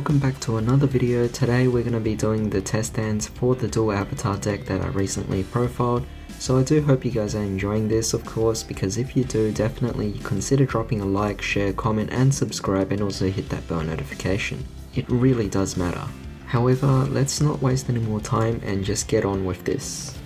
welcome back to another video. Today we're going to be doing the Testhands for the dual avatar deck that I recently profiled. So I do hope you guys are enjoying this, of course, because if you do, definitely consider dropping a like, share, comment and subscribe, and also hit that bell notification. It really does matter. However, let's not waste any more time and just get on with this.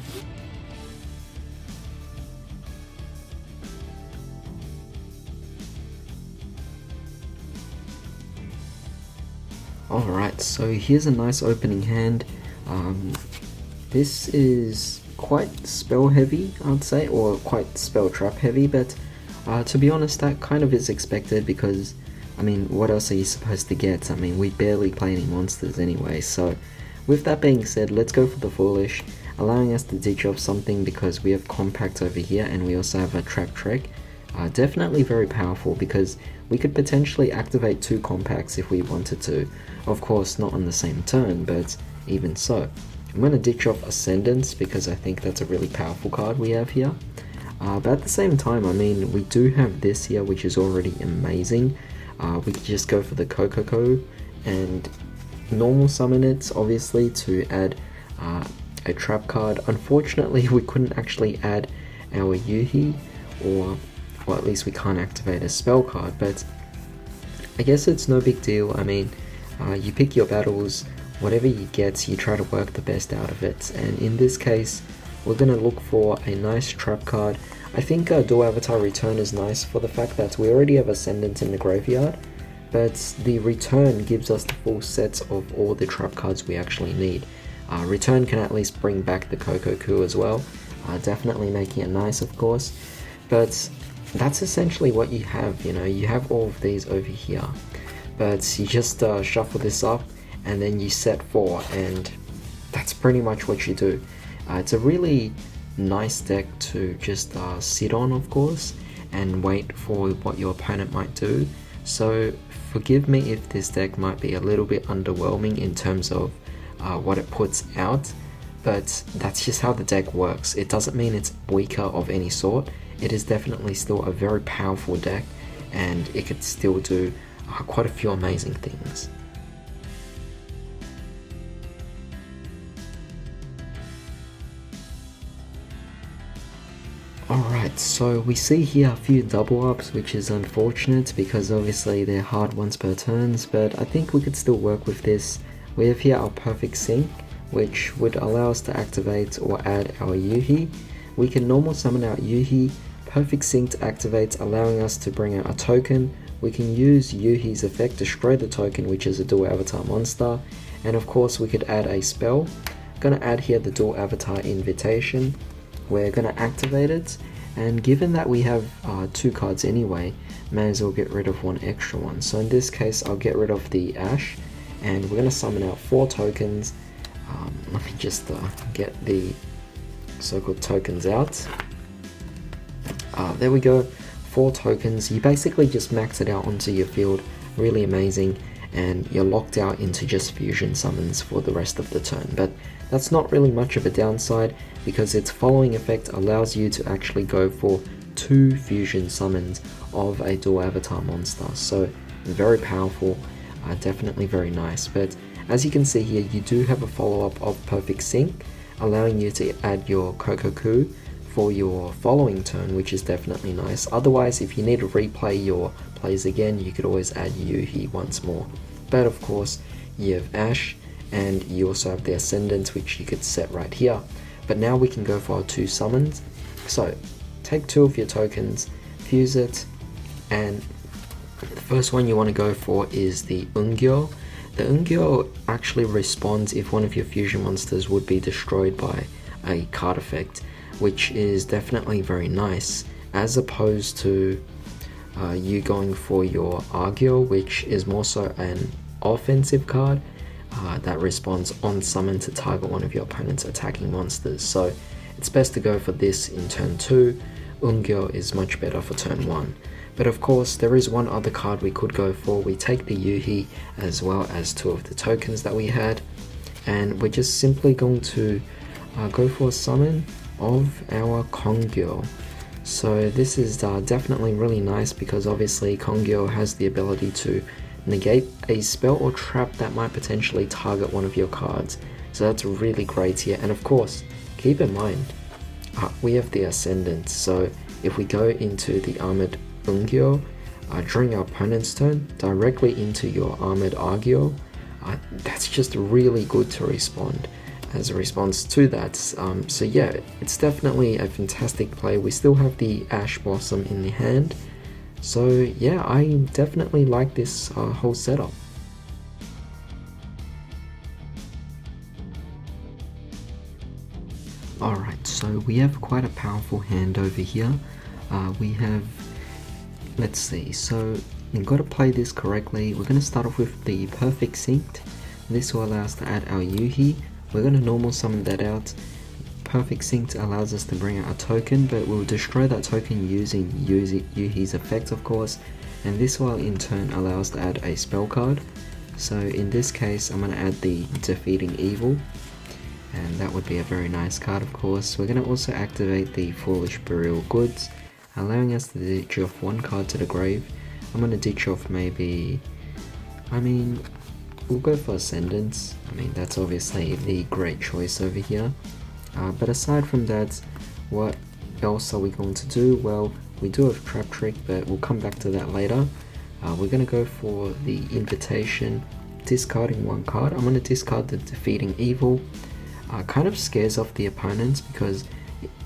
Alright, so here's a nice opening hand. This is quite spell heavy, I'd say, or quite spell trap heavy, but to be honest, that kind of is expected because, I mean, what else are you supposed to get? I mean, we barely play any monsters anyway, so with that being said, let's go for the Foolish, allowing us to ditch off something because we have Compact over here and we also have a Trap Trick. Definitely very powerful because we could potentially activate 2 Compacts if we wanted to. Of course, not on the same turn, but even so. I'm going to ditch off Ascendance because I think that's a really powerful card we have here. But at the same time, I mean, we do have this here, which is already amazing. We could just go for the Coco and normal summon it, obviously, to add a trap card. Unfortunately, we couldn't actually add our Yuhi, or well, at least we can't activate a spell card, but I guess it's no big deal. I mean, you pick your battles, whatever you get, you try to work the best out of it, and in this case, we're going to look for a nice trap card. I think Dual Avatar Return is nice for the fact that we already have Ascendant in the graveyard, but the Return gives us the full sets of all the trap cards we actually need. Return can at least bring back the Coco as well, definitely making it nice, of course, but that's essentially what you have. You know, you have all of these over here, but you just shuffle this up and then you set 4, and that's pretty much what you do. It's a really nice deck to just sit on, of course, and wait for what your opponent might do. So forgive me if this deck might be a little bit underwhelming in terms of what it puts out, but that's just how the deck works. It doesn't mean it's weaker of any sort. It is definitely still a very powerful deck, and it could still do quite a few amazing things. Alright, so we see here a few double ups, which is unfortunate because obviously they're hard once per turns, but I think we could still work with this. We have here our Perfect Sync, which would allow us to activate or add our Yuhi. We can normal summon our Yuhi. Perfect Sync activates, allowing us to bring out a token. We can use Yuhi's effect, destroy the token, which is a dual avatar monster, and of course we could add a spell. I'm going to add here the dual avatar invitation. We're going to activate it, and given that we have 2 cards anyway, may as well get rid of 1 extra one. So in this case, I'll get rid of the Ash, and we're going to summon out 4 tokens. Let me just get the so-called tokens out. There we go, 4 tokens. You basically just max it out onto your field, really amazing, and you're locked out into just fusion summons for the rest of the turn. But that's not really much of a downside because its following effect allows you to actually go for 2 fusion summons of a dual avatar monster. So very powerful, definitely very nice. But as you can see here, you do have a follow-up of Perfect Sync, allowing you to add your Coco for your following turn, which is definitely nice. Otherwise, if you need to replay your plays again, you could always add Yuhi once more. But of course, you have Ash, and you also have the Ascendant, which you could set right here. But now we can go for our 2 summons. So take 2 of your tokens, fuse it, and the first one you want to go for is the Yugioh. The Yugioh actually responds if one of your fusion monsters would be destroyed by a card effect, which is definitely very nice, as opposed to you going for your yugioh, which is more so an offensive card that responds on summon to target one of your opponent's attacking monsters. So it's best to go for this in turn 2. Yugioh is much better for turn 1. But of course, there is one other card we could go for. We take the Yuhi as well as 2 of the tokens that we had, and we're just simply going to go for a summon of our Yugioh. So this is definitely really nice because obviously Yugioh has the ability to negate a spell or trap that might potentially target one of your cards. So that's really great here. And of course, keep in mind, we have the Ascendant. So if we go into the Armored Yugioh, during our opponent's turn, directly into your Armored Yugioh, that's just really good to respond as a response to that. So yeah, it's definitely a fantastic play. We still have the Ash Blossom in the hand. So yeah, I definitely like this whole setup. Alright, so we have quite a powerful hand over here. We have, let's see, so you've got to play this correctly. We're going to start off with the Perfect Synced. This will allow us to add our Yuhi. We're going to normal summon that out. Perfect Synced allows us to bring out a token, but we'll destroy that token using Yuhi's effect, of course. And this will in turn allow us to add a spell card. So in this case, I'm going to add the Defeating Evil. And that would be a very nice card, of course. We're going to also activate the Foolish Burial Goods, allowing us to ditch off one card to the grave. I'm going to ditch off maybe, we'll go for Ascendance. That's obviously the great choice over here. But aside from that, what else are we going to do? Well, we do have Trap Trick, but we'll come back to that later. We're going to go for the Invitation, discarding one card. I'm going to discard the Defeating Evil. Kind of scares off the opponents because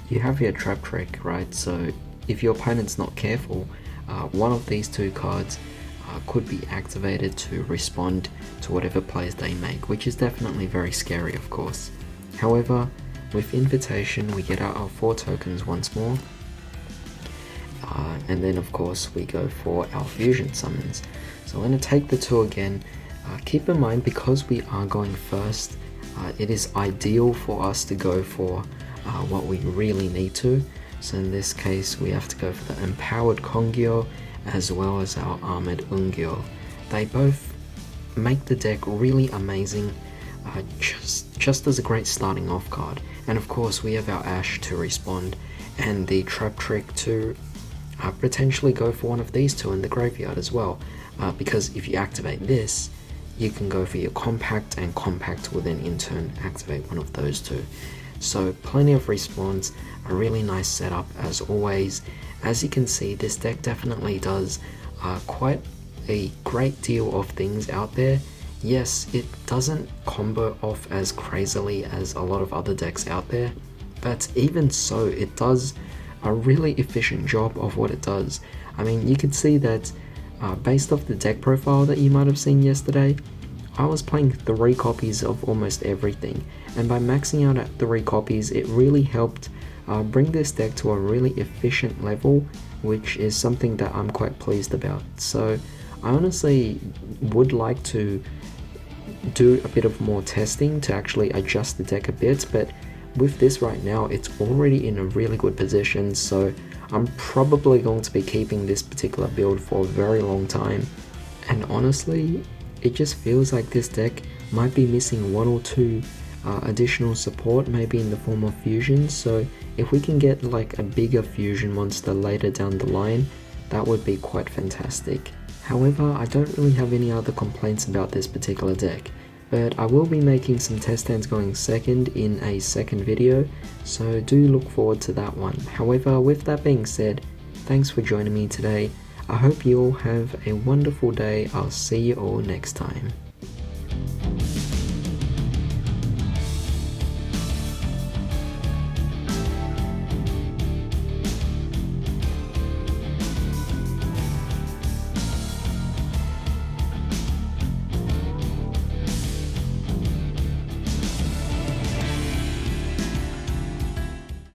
you have your Trap Trick, right? So if your opponent's not careful, one of these two cards could be activated to respond to whatever plays they make, which is definitely very scary, of course. However, with Invitation, we get out our 4 tokens once more. And then of course we go for our Fusion Summons. So I'm going to take the 2 again. Keep in mind, because we are going first, it is ideal for us to go for what we really need to. So in this case, we have to go for the Empowered Kongyo as well as our Armored Yugioh. They both make the deck really amazing, just as a great starting off card. And of course, we have our Ash to respond and the Trap Trick to potentially go for one of these 2 in the graveyard as well. Because if you activate this, you can go for your Compact, and Compact will then in turn activate one of those 2. So plenty of response, a really nice setup as always. As you can see, this deck definitely does quite a great deal of things out there. Yes, it doesn't combo off as crazily as a lot of other decks out there, but even so, it does a really efficient job of what it does. You can see that based off the deck profile that you might have seen yesterday, I was playing 3 copies of almost everything, and by maxing out at 3 copies, it really helped bring this deck to a really efficient level, which is something that I'm quite pleased about. So I honestly would like to do a bit of more testing to actually adjust the deck a bit, but with this right now, it's already in a really good position, so I'm probably going to be keeping this particular build for a very long time. And honestly, it just feels like this deck might be missing 1 or 2 additional support, maybe in the form of fusions. So if we can get like a bigger fusion monster later down the line, that would be quite fantastic. However, I don't really have any other complaints about this particular deck, but I will be making some Testhands going second in a second video, so do look forward to that one. However, with that being said, thanks for joining me today. I hope you all have a wonderful day. I'll see you all next time.